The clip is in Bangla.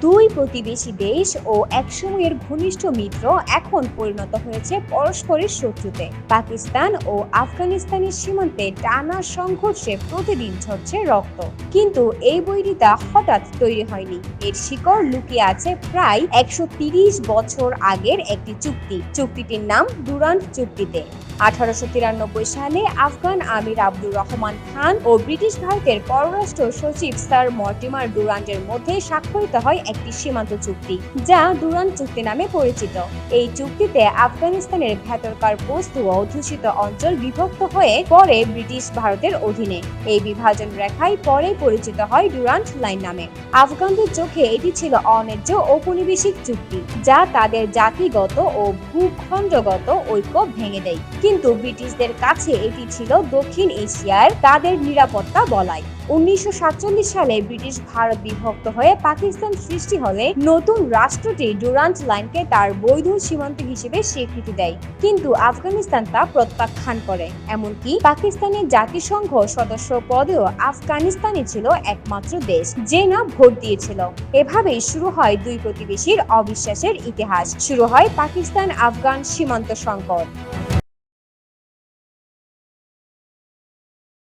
দুই প্রতিবেশী দেশ ও একসময়ের ঘনিষ্ঠ মিত্র এখন পরিণত হয়েছে পরস্পরের শত্রুতে। পাকিস্তান ও আফগানিস্তানের সীমান্তে টানা সংঘর্ষে প্রতিদিন ঝরছে রক্ত। কিন্তু এই বৈরিতা হঠাৎ তৈরি হয়নি। এর শিকড় লুকিয়ে আছে প্রায় 130 বছর আগের একটি চুক্তিটির নাম ডুরান্ড চুক্তিতে। 1893 সালে আফগান আমির আব্দুর রহমান খান ও ব্রিটিশ ভারতের পররাষ্ট্র সচিব স্যার মর্টিমার ডুরান্টের মধ্যে স্বাক্ষরিত হয় একটি সীমান্ত চুক্তি, যা ডুরান্ট চুক্তি নামে পরিচিত। এই চুক্তিতে আফগানিস্তানের ভেতরকার বস্তু ও অধ্যুষিত অঞ্চল বিভক্ত হয়ে পরে ব্রিটিশ ভারতের অধীনে। এই বিভাজন রেখাই পরে পরিচিত হয় ডুরান্ট লাইন নামে। আফগানদের চোখে এটি ছিল অন্যায্য ঔপনিবেশিক চুক্তি, যা তাদের জাতিগত ও ভূখণ্ডগত ঐক্য ভেঙে দেয়। কিন্তু ব্রিটিশদের কাছে এটি ছিল দক্ষিণ এশিয়ার তাদের নিরাপত্তা বলয়। 1947 সালে ব্রিটিশ ভারত বিভক্ত হয়ে পাকিস্তান সৃষ্টি হলে নতুন রাষ্ট্রটি ডুরান্ট লাইনকে তার বৈধ সীমান্ত হিসেবে স্বীকৃতি দেয়। কিন্তু আফগানিস্তান তা প্রত্যাখ্যান করে। এমনকি পাকিস্তানের জাতিসংঘ সদস্য পদেও আফগানিস্তানই ছিল একমাত্র দেশ যে না ভোট দিয়েছিল। এভাবেই শুরু হয় দুই প্রতিবেশীর অবিশ্বাসের ইতিহাস। শুরু হয় পাকিস্তান আফগান সীমান্ত সংকট।